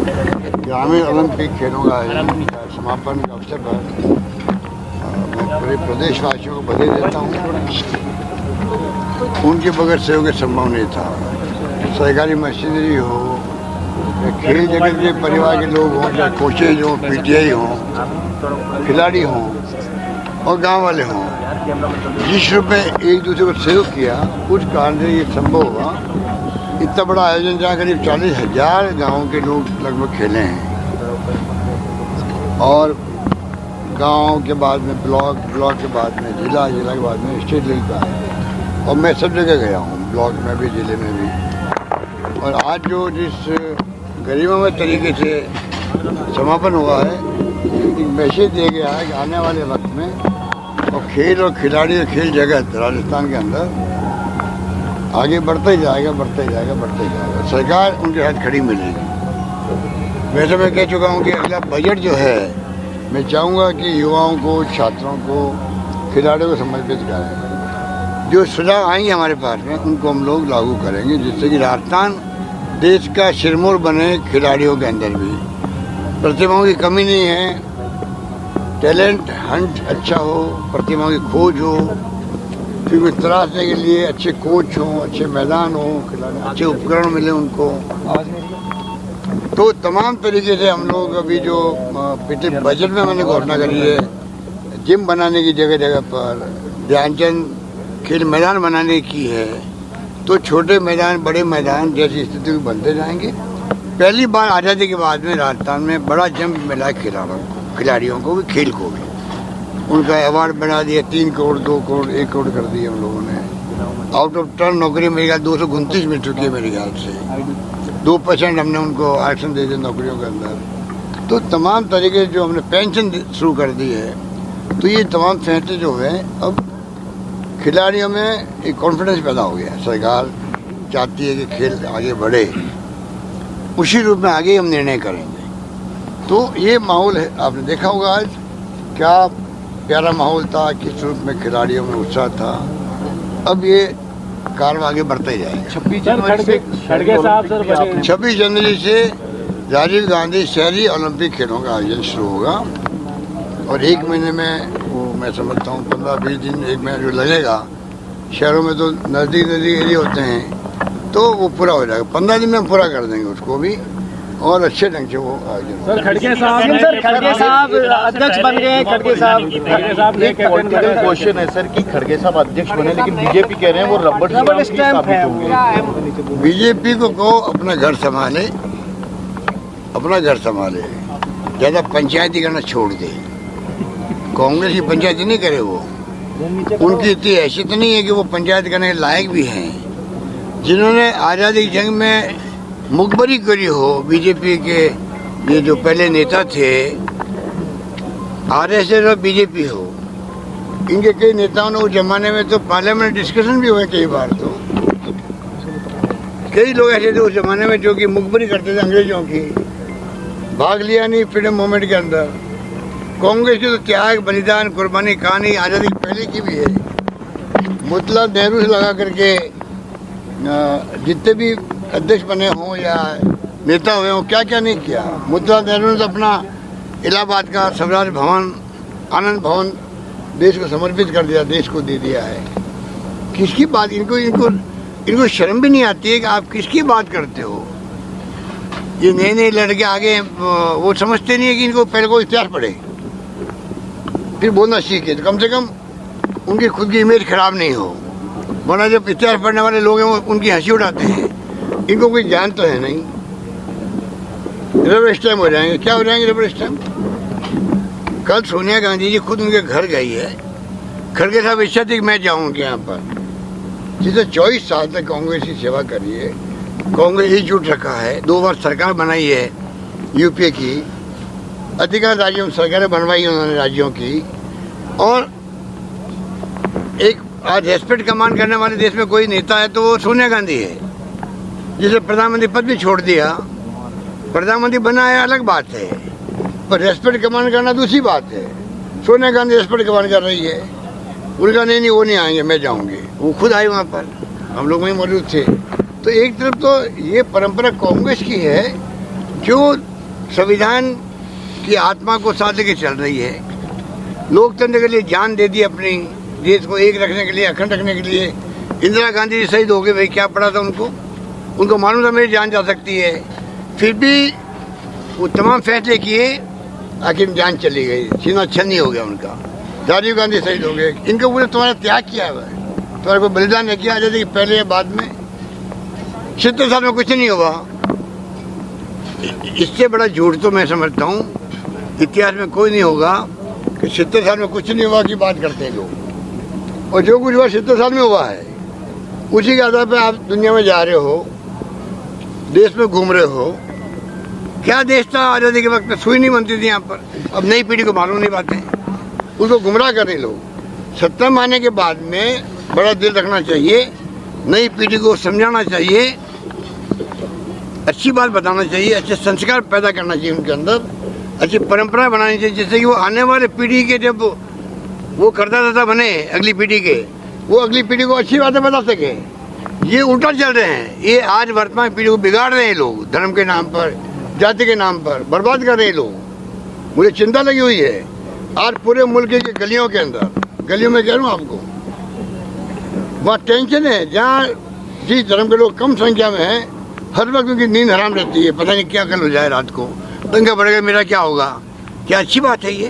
ग्रामीण ओलंपिक खेलों का समापन के अवसर पर मैं पूरे प्रदेशवासियों को बधाई देता हूँ। उनके बगैर सहयोग संभव नहीं था। सरकारी मशीनरी हो या खेल जगत के परिवार के लोग हों, चाहे कोचेज हों, पीटीआई हों, खिलाड़ी हों और गांव वाले हों, जिस रूप में एक दूसरे को सहयोग किया उस कारण से ये संभव हुआ। इतना बड़ा आयोजन जहाँ करीब 40,000 गाँव के लोग लगभग खेले हैं और गांव के बाद में ब्लॉक के बाद में जिला के बाद में स्टेट लेवल का है और मैं सब जगह गया हूँ, ब्लॉक में भी, जिले में भी। और आज जो जिस गरिमामय तरीके से समापन हुआ है, एक मैसेज दिया गया है कि आने वाले वक्त में और खेल और खिलाड़ी और खेल जगत राजस्थान के अंदर आगे बढ़ता ही जाएगा। सरकार उनके साथ खड़ी मिलेगी। वैसे मैं कह चुका हूँ कि अगला बजट जो है, मैं चाहूँगा कि युवाओं को, छात्रों को, खिलाड़ियों को समर्पित करें। जो सुझाव आएंगे हमारे पास में उनको हम लोग लागू करेंगे, जिससे कि राजस्थान देश का सिरमौर बने। खिलाड़ियों के अंदर भी प्रतिभाओं की कमी नहीं है। टैलेंट हंट अच्छा हो, प्रतिभाओं की खोज हो, फिर उस तराशने के लिए अच्छे कोच हों, अच्छे मैदान हो, अच्छे उपकरण मिले उनको। तो तमाम तरीके से हम लोग अभी जो पिछले बजट में मैंने घोषणा करी है, जिम बनाने की जगह जगह पर, ध्यानचंद खेल मैदान बनाने की है, तो छोटे मैदान, बड़े मैदान जैसी स्थिति बनते जाएंगे। पहली बार आज़ादी के बाद में राजस्थान में बड़ा जंप मिला है खिलाड़ियों को भी, खेल को भी। उनका अवार्ड बना दिया, 3 करोड़, 2 करोड़, 1 करोड़ कर दिए हम लोगों ने। आउट ऑफ टर्न नौकरी मेरे ख्याल 229 मिल चुकी है मेरे ख्याल से। 2% हमने उनको आरक्षण दे दिया नौकरियों के अंदर। तो तमाम तरीके जो हमने पेंशन शुरू कर दी है, तो ये तमाम फैसले जो है अब खिलाड़ियों में एक कॉन्फिडेंस पैदा हो गया। सरकार चाहती है कि खेल आगे बढ़े, उसी रूप में आगे हम निर्णय करेंगे। तो ये माहौल है, आपने देखा होगा आज क्या प्यारा माहौल था, किस रूप में खिलाड़ियों में उत्साह था। अब ये कार्य आगे बढ़ता ही जाएगा। 26 जनवरी से राजीव गांधी शहरी ओलंपिक खेलों का आयोजन शुरू होगा और 1 महीने में, वो मैं समझता हूँ 15-20 दिन, 1 महीना जो लगेगा। शहरों में तो नज़दीक एरिया होते हैं, तो वो पूरा हो जाएगा। 15 दिन में हम पूरा कर देंगे उसको भी, और अच्छे ढंग से वो आयोजन। सर खड़गे साहब अध्यक्ष बन गए। खड़गे साहब एक पॉलिटिकल क्वेश्चन है सर कि खड़गे साहब अध्यक्ष बने, लेकिन बीजेपी कह रहे हैं वो रबड़ स्टैंप है। बीजेपी को कहो अपना घर संभाले, ज़्यादा पंचायती करना छोड़ दे। कांग्रेस की पंचायती नहीं करे वो, उनकी इतनी हैसियत नहीं है कि वो पंचायत करने के लायक भी हैं। जिन्होंने आज़ादी की जंग में मुखबरी करी हो, बीजेपी के ये जो पहले नेता थे, आरएसएस और बीजेपी हो, इनके कई नेताओं ने उस जमाने में तो पार्लियामेंट डिस्कशन भी हुए कई बार। तो कई लोग ऐसे थे उस जमाने में जो कि मुखबरी करते थे अंग्रेजों की, भाग लिया नहीं फ्रीडम मूवमेंट के अंदर। कांग्रेस की तो त्याग, बलिदान, कुर्बानी कहानी आज़ादी पहले की भी है। मोतीलाल नेहरू से लगा करके जितने भी अध्यक्ष बने हों या नेता हुए हों, क्या क्या नहीं किया। मोतीलाल नेहरू ने तो अपना इलाहाबाद का स्वराज भवन, आनंद भवन देश को समर्पित कर दिया, देश को दे दिया है। किसकी बात, इनको शर्म भी नहीं आती है कि आप किसकी बात करते हो। ये नए लड़के आगे वो समझते नहीं है कि इनको पहले को इतिहास पढ़े फिर बोलना सीखे, तो कम से कम उनकी खुद की इमेज खराब नहीं हो। वरना जब इतिहास पढ़ने वाले लोग हैं वो उनकी हंसी उड़ाते हैं, इनको कोई ज्ञान तो है नहीं। रबर स्टैम्प हो जाएंगे। क्या हो जाएंगे रबर स्टैम्प? कल सोनिया गांधी जी खुद उनके घर गई है। खड़गे साहब इच्छा थी कि मैं जाऊँ उनके यहाँ पर। जिसे 24 साल तक कांग्रेस की सेवा करी है, कांग्रेस ही जुट रखा है, 2 बार सरकार बनाई है यूपीए की, अधिकांश राज्यों में सरकारें बनवाई उन्होंने राज्यों की। और एक आज रेस्पेक्ट कमांड करने वाले देश में कोई नेता है तो वो सोनिया गांधी है, जिसे प्रधानमंत्री पद भी छोड़ दिया। प्रधानमंत्री बना है अलग बात है, पर रेस्पेक्ट कमांड करना दूसरी बात है। सोनिया गांधी रेस्पेक्ट कमांड कर रही है, उनका नहीं वो नहीं आएंगे, मैं जाऊंगी। वो खुद आई वहाँ पर, हम लोग वहीं मौजूद थे। तो एक तरफ तो ये परंपरा कांग्रेस की है जो संविधान की आत्मा को साथ लेके चल रही है। लोकतंत्र के लिए जान दे दी अपनी, देश को एक रखने के लिए, अखंड रखने के लिए। इंदिरा गांधी जी शहीद हो गए, भाई क्या पड़ा था उनको मालूम था मेरी जान जा सकती है, फिर भी वो तमाम फैसले किए, आखिर जान चली गई, सीना अच्छा नहीं हो गया उनका। राजीव गांधी शहीद हो गए, इनके पूरे तुम्हारा त्याग किया है, तुम्हारा कोई बलिदान नहीं किया आजादी पहले या बाद में। 70 साल में कुछ नहीं हुआ। इससे बड़ा झूठ तो मैं समझता हूँ इतिहास में कोई नहीं होगा कि 70 साल में कुछ नहीं हुआ की बात करते हैं लोग। और जो कुछ हुआ 70 साल में हुआ है, उसी के आधार पर आप दुनिया में जा रहे हो, देश में घूम रहे हो। क्या देश था आज़ादी के वक्त में? सुई नहीं बनती थी यहाँ पर। अब नई पीढ़ी को मालूम नहीं बातें, उसको गुमराह कर रहे लोग। सत्ता में आने के बाद में बड़ा दिल रखना चाहिए, नई पीढ़ी को समझाना चाहिए, अच्छी बात बताना चाहिए, अच्छे संस्कार पैदा करना चाहिए उनके अंदर, अच्छी परंपरा बनानी चाहिए, जिससे कि वो आने वाले पीढ़ी के जब वो करदाता बने अगली पीढ़ी के, वो अगली पीढ़ी को अच्छी बातें बता सके। ये उल्टा चल रहे हैं, ये आज वर्तमान पीढ़ी को बिगाड़ रहे हैं लोग, धर्म के नाम पर, जाति के नाम पर बर्बाद कर रहे हैं लोग। मुझे चिंता लगी हुई है आज पूरे मुल्क के गलियों के अंदर, गलियों में कह रहा हूँ आपको, वहाँ टेंशन है। जहाँ जिस धर्म के लोग कम संख्या में हैं, हर वक्त उनकी नींद हराम रहती है, पता नहीं क्या कल हो जाए, रात को दंगा बढ़ेगा, मेरा क्या होगा। क्या अच्छी बात है ये?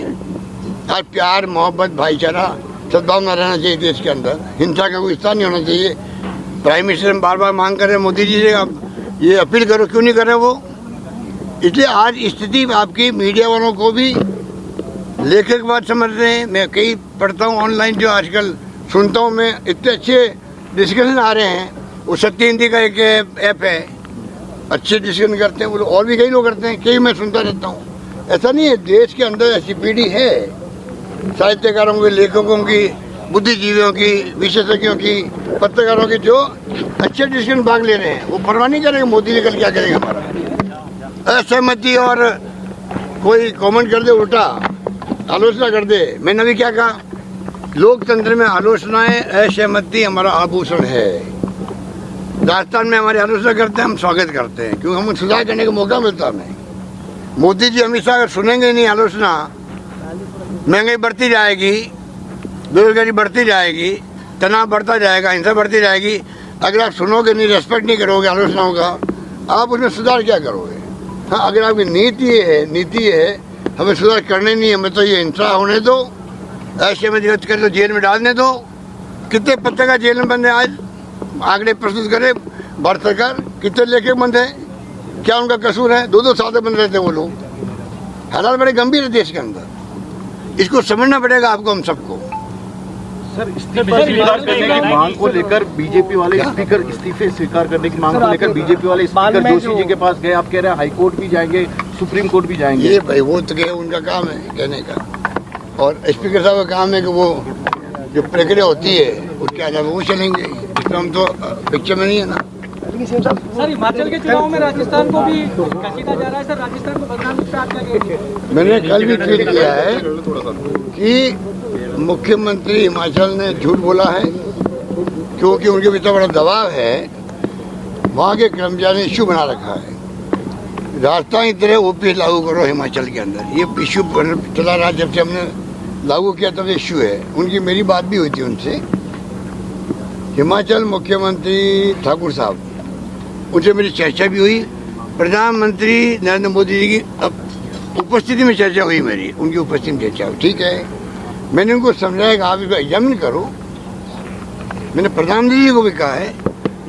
आज प्यार, मोहब्बत, भाईचारा, सद्भावना रहना चाहिए देश के अंदर, हिंसा का कोई स्थान नहीं होना चाहिए। प्राइम मिनिस्टर बार बार मांग कर रहे हैं मोदी जी से, आप ये अपील करो, क्यों नहीं कर रहे वो? इसलिए आज स्थिति आपकी मीडिया वालों को भी लेखक बात समझ रहे हैं। मैं कई पढ़ता हूँ ऑनलाइन, जो आजकल सुनता हूँ मैं, इतने अच्छे डिस्कशन आ रहे हैं। वो सत्य हिंदी का एक ऐप है, अच्छे डिस्कशन करते हैं वो लोग, और भी कई लोग करते हैं, कई मैं सुनता रहता हूँ। ऐसा नहीं है, देश के अंदर ऐसी पीढ़ी है साहित्यकारों की, लेखकों की, बुद्धिजीवियों की, विशेषज्ञों की, पत्रकारों की, जो अच्छे डिसीजन भाग ले रहे हैं। वो परवाह नहीं करेंगे मोदी जी कल क्या करेंगे हमारा। असहमति और कोई कमेंट कर दे, उल्टा आलोचना कर दे। मैंने अभी क्या कहा, लोकतंत्र में आलोचनाएं, असहमति हमारा आभूषण है। राजस्थान में हमारी आलोचना करते हैं, हम स्वागत करते हैं, क्योंकि हमें सुधार करने का मौका मिलता है हमें। मोदी जी हमेशा अगर सुनेंगे नहीं आलोचना, महंगाई बढ़ती जाएगी, बेरोजगारी बढ़ती जाएगी, तनाव बढ़ता जाएगा, हिंसा बढ़ती जाएगी। अगर आप सुनोगे नहीं, रेस्पेक्ट नहीं करोगे आलोचनाओं का, आप उसमें सुधार क्या करोगे? हाँ, अगर आपकी नीति है हमें सुधार करने नहीं है, हमें तो ये हिंसा होने दो, ऐसे में जगत कर, तो जेल में डालने दो। कितने पत्रकार जेल में बंद है आज? आंकड़े प्रस्तुत करे भारत सरकार, कितने लेखक बंद है? क्या उनका कसूर है? 2-2 साल बंद रहते हैं वो लोग। हालात बड़े गंभीर है देश के अंदर, इसको समझना पड़ेगा आपको, हम सबको। सर, मांग को लेकर बीजेपी वाले स्पीकर इस्तीफे स्वीकार करने की मांग को लेकर बीजेपी वाले स्पीकर जोशी जी के पास गए। आप कह रहे हैं हाई कोर्ट भी जाएंगे, सुप्रीम कोर्ट भी जाएंगे। ये भाई वो तो उनका काम है कहने का, और स्पीकर साहब का काम है कि वो जो प्रक्रिया होती है उसके आधार पर वो चलेंगे। इसमें हम तो पिक्चर में नहीं है ना। सर, हिमाचल के चुनाव में राजस्थान को भी घसीटा जा रहा है। सर, राजस्थान को बदनाम पे आप क्या कहेंगे? मैंने कल भी ट्वीट किया है कि मुख्यमंत्री हिमाचल ने झूठ बोला है, क्योंकि उनके भी इतना बड़ा दबाव है, वहाँ के कर्मचारी ने इश्यू बना रखा है। राजस्थान की तरह ओपीएस लागू करो हिमाचल के अंदर, ये इश्यू चला रहा। जब से हमने लागू किया तब इश्यू है। उनकी मेरी बात भी हुई थी उनसे। हिमाचल मुख्यमंत्री ठाकुर साहब, उनसे मेरी चर्चा भी हुई। प्रधानमंत्री नरेंद्र मोदी जी की उपस्थिति में चर्चा हुई मेरी, उनकी उपस्थिति में चर्चा हुई। ठीक है, मैंने उनको समझाया कि आप इसको एग्जामिन करो। मैंने प्रधानमंत्री जी को भी कहा है,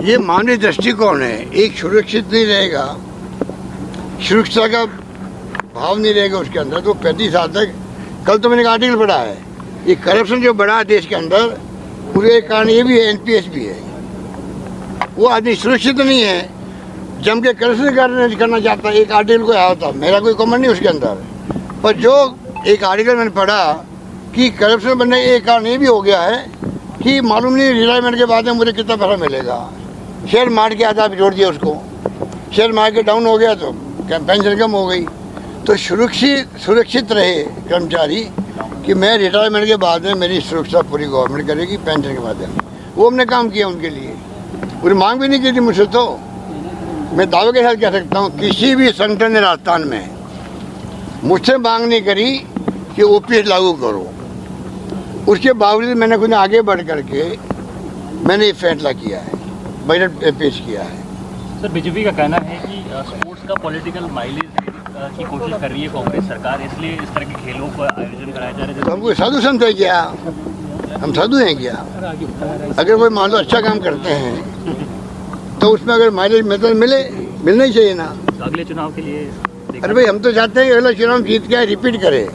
ये मानवीय दृष्टिकोण है, एक सुरक्षित नहीं रहेगा, सुरक्षा का भाव नहीं रहेगा उसके अंदर, तो 35 साल तक। कल तो मैंने एक आर्टिकल पढ़ा है, ये करप्शन जो बढ़ा है देश के अंदर, पूरे कारण ये भी है, एनपीएस भी है। वो आदमी सुरक्षित नहीं है, जम के करप्शन करना चाहता है। एक आर्टिकल को आया था, मेरा कोई कमेंट नहीं उसके अंदर, पर जो एक आर्टिकल मैंने पढ़ा कि करप्शन बनने का एक कारण ये भी हो गया है कि मालूम नहीं रिटायरमेंट के बाद में मुझे कितना पैसा मिलेगा। शेयर मार्केट के आधार पर जोड़ दिया उसको, शेयर मार्केट डाउन हो गया तो पेंशन कम हो गई। तो सुरक्षित रहे कर्मचारी कि मैं रिटायरमेंट के बाद में मेरी सुरक्षा पूरी गवर्नमेंट करेगी पेंशन के माध्यम। वो हमने काम किया उनके लिए, पूरी मांग भी नहीं की थी मुझसे। तो मैं दावे के साथ कह सकता हूँ, किसी भी संगठन ने राजस्थान में मुझसे मांग नहीं करी कि ओपीएस लागू करो। उसके बावजूद मैंने खुद आगे बढ़ करके मैंने ये फैसला किया है, बजट पेश किया है। सर, बीजेपी का कहना है कि स्पोर्ट्स का पॉलिटिकल माइलेज की कोशिश कर रही है कांग्रेस सरकार, इसलिए इस तरह के खेलों का आयोजन कराया जा रहा है। तो हमको साधु समझे क्या? हम साधु हैं क्या? अगर कोई मान लो अच्छा काम करते हैं तो उसमें अगर माइलेज मिलना ही चाहिए ना। अगले चुनाव के लिए अरे भाई, हम तो चाहते हैं कि अगला चुनाव जीत के रिपीट करे।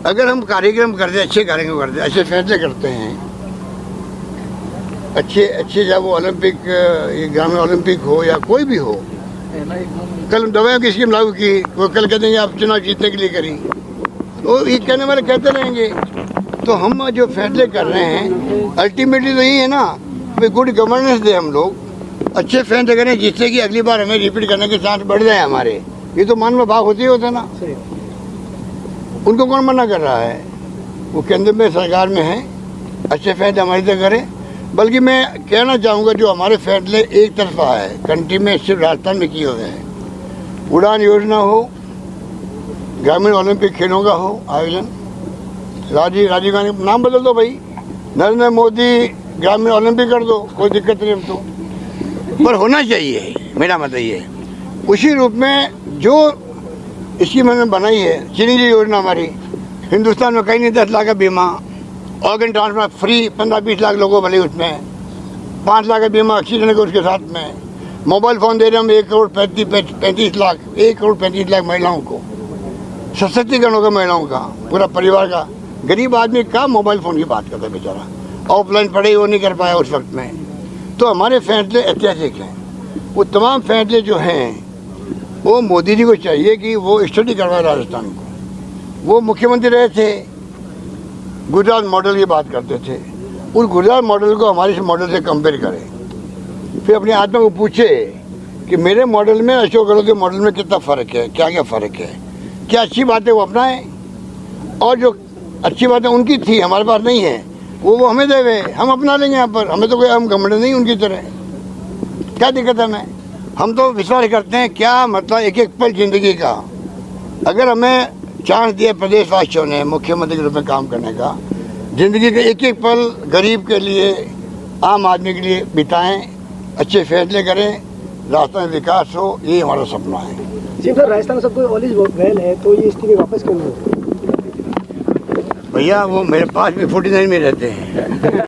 अगर हम कार्यक्रम करते, अच्छे कार्यक्रम करते, अच्छे फैसले करते हैं, अच्छे जब वो ओलंपिक, ग्रामीण ओलंपिक हो या कोई भी हो, कल हम दवाइयों की स्कीम लागू की, वो कल कहते हैं आप चुनाव जीतने के लिए करी, तो ये कहने वाले कहते रहेंगे। तो हम जो फैसले कर रहे हैं अल्टीमेटली तो यही है ना, भाई गुड गवर्नेंस दे, हम लोग अच्छे फैसले करें जिससे कि अगली बार हमें रिपीट करने के चांस बढ़ जाए हमारे। ये तो मानव भाव होते ही होते ना, उनको कौन मना कर रहा है? वो केंद्र में सरकार में है, अच्छे फैसले हमारी तरह करें। बल्कि मैं कहना चाहूँगा जो हमारे फैसले एक तरफा है, कंट्री में सिर्फ राजस्थान में किए हुए हैं, उड़ान योजना हो, ग्रामीण ओलंपिक खेलों का हो आयोजन, राजीव गांधी नाम बदल दो भाई, नरेंद्र मोदी ग्रामीण ओलंपिक कर दो, कोई दिक्कत नहीं हम तो, पर होना चाहिए, मेरा मतलब ये। उसी रूप में जो स्कीम मैंने बनाई है, चिरंजीवी योजना हमारी, हिंदुस्तान में कहीं नहीं 10 लाख का बीमा, ऑर्गन ट्रांसप्लांट फ्री 15-20 लाख लोगों भले, उसमें 5 लाख का बीमा ऑक्सीजन का उसके साथ में, मोबाइल फ़ोन दे रहे हम 1 करोड़ 35 लाख, 1 करोड़ 35 लाख महिलाओं को, सशक्तिकरण होगा महिलाओं का, पूरा परिवार का। गरीब आदमी का मोबाइल फ़ोन की बात करता है बेचारा, ऑफलाइन पढ़ाई वो नहीं कर पाया उस वक्त में। तो हमारे फैसले ऐतिहासिक हैं। वो तमाम फैसले जो हैं वो मोदी जी को चाहिए कि वो स्टडी करवाए राजस्थान को। वो मुख्यमंत्री रहे थे, गुजरात मॉडल की बात करते थे, उस गुजरात मॉडल को हमारे मॉडल से कंपेयर करें, फिर अपने आत्मा को पूछे कि मेरे मॉडल में अशोक गहलोत के मॉडल में कितना फ़र्क है, क्या क्या फ़र्क है, क्या अच्छी बातें वो अपनाएं और जो अच्छी बातें उनकी थी हमारे पास नहीं है वो हमें देवे, हम अपना लेंगे यहाँ पर। हमें तो कोई हम घमंड नहीं उनकी तरह, क्या दिक्कत है हमें? हम तो विश्वास करते हैं क्या मतलब एक एक पल जिंदगी का, अगर हमें चांस दिया प्रदेशवासियों ने मुख्यमंत्री के रूप में काम करने का, जिंदगी के एक एक पल गरीब के लिए, आम आदमी के लिए बिताएं, अच्छे फैसले करें, रास्ते में विकास हो, ये हमारा सपना है। जी सर, राजस्थान सबको ऑल इज वेल है, तो ये स्थिति वापस क्यों नहीं होती? भैया वो मेरे पास भी 49 में रहते हैं।